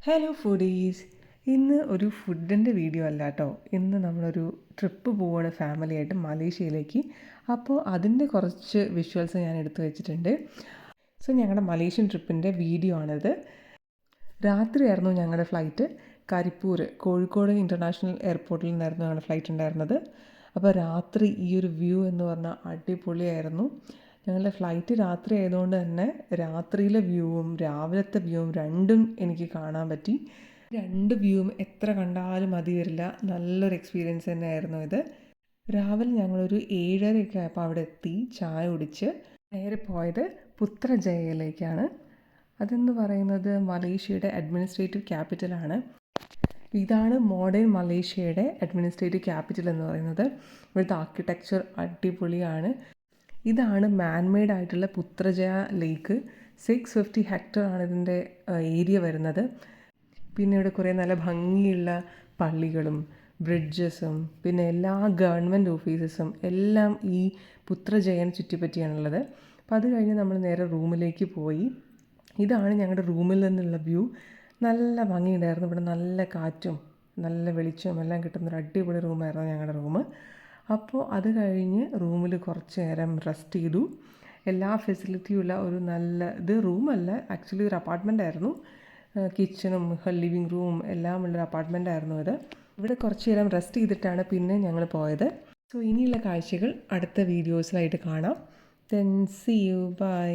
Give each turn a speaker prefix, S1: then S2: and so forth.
S1: Hello foodies. ഇന്ന് ഒരു ഫുഡിൻ്റെ വീഡിയോ അല്ല കേട്ടോ. ഇന്ന് നമ്മളൊരു ട്രിപ്പ് പോവുകയാണ് ഫാമിലിയായിട്ട് മലേഷ്യയിലേക്ക്. അപ്പോൾ അതിൻ്റെ കുറച്ച് വിഷ്വൽസ് ഞാൻ എടുത്തു വെച്ചിട്ടുണ്ട്. സോ ഞങ്ങളുടെ മലേഷ്യൻ ട്രിപ്പിൻ്റെ വീഡിയോ ആണിത്. രാത്രിയായിരുന്നു ഞങ്ങളുടെ ഫ്ലൈറ്റ്. കരിപ്പൂർ കോഴിക്കോട് ഇൻ്റർനാഷണൽ എയർപോർട്ടിൽ നിന്നായിരുന്നു ഞങ്ങളുടെ ഫ്ലൈറ്റ് ഉണ്ടായിരുന്നത്. അപ്പോൾ രാത്രി ഈ ഒരു വ്യൂ എന്ന് പറഞ്ഞാൽ അടിപൊളിയായിരുന്നു. ഞങ്ങളുടെ ഫ്ലൈറ്റ് രാത്രി ആയതുകൊണ്ട് തന്നെ രാത്രിയിലെ വ്യൂവും രാവിലത്തെ വ്യൂവും രണ്ടും എനിക്ക് കാണാൻ പറ്റി. രണ്ട് വ്യൂവും എത്ര കണ്ടാലും മതി വരില്ല. നല്ലൊരു എക്സ്പീരിയൻസ് തന്നെയായിരുന്നു ഇത്. രാവിലെ ഞങ്ങളൊരു 7:30 ആയപ്പോൾ അവിടെ എത്തി. ചായ കുടിച്ച് നേരെ പോയത് പുത്രജയയിലേക്കാണ്. അതെന്ന് പറയുന്നത് മലേഷ്യയുടെ അഡ്മിനിസ്ട്രേറ്റീവ് ക്യാപിറ്റലാണ്. ഇതാണ് മോഡേൺ മലേഷ്യയുടെ അഡ്മിനിസ്ട്രേറ്റീവ് ക്യാപിറ്റൽ എന്ന് പറയുന്നത്. ഇവിടുത്തെ ആർക്കിടെക്ചർ അടിപൊളിയാണ്. ഇതാണ് മാൻമെയ്ഡ് ആയിട്ടുള്ള പുത്രജയ ലേക്ക്. 650 ഹെക്ടർ ആണ് ഇതിൻ്റെ ഏരിയ വരുന്നത്. പിന്നെ ഇവിടെ കുറേ നല്ല ഭംഗിയുള്ള പള്ളികളും ബ്രിഡ്ജസും പിന്നെ എല്ലാ ഗവൺമെൻറ് ഓഫീസസും എല്ലാം ഈ പുത്രജയനെ ചുറ്റിപ്പറ്റിയാണുള്ളത്. അപ്പോൾ അത് കഴിഞ്ഞ് നമ്മൾ നേരെ റൂമിലേക്ക് പോയി. ഇതാണ് ഞങ്ങളുടെ റൂമിൽ നിന്നുള്ള വ്യൂ. നല്ല ഭംഗിയുണ്ടായിരുന്നു. ഇവിടെ നല്ല കാറ്റും നല്ല വെളിച്ചവും എല്ലാം കിട്ടുന്നൊരു അടിപൊളി റൂമായിരുന്നു ഞങ്ങളുടെ റൂം. അപ്പോൾ അത് കഴിഞ്ഞ് റൂമിൽ കുറച്ച് നേരം റെസ്റ്റ് ചെയ്തു. എല്ലാ ഫെസിലിറ്റിയും ഉള്ള ഒരു ഇത് റൂമല്ല, ആക്ച്വലി ഒരു അപ്പാർട്ട്മെൻ്റ് ആയിരുന്നു. കിച്ചണും ലിവിങ് റൂമും എല്ലാം ഉള്ളൊരു അപ്പാർട്ട്മെൻ്റ് ആയിരുന്നു ഇത്. ഇവിടെ കുറച്ച് നേരം റെസ്റ്റ് ചെയ്തിട്ടാണ് പിന്നെ ഞങ്ങൾ പോയത്. സോ ഇനിയുള്ള കാഴ്ചകൾ അടുത്ത വീഡിയോസിലായിട്ട് കാണാം. Then see you, by.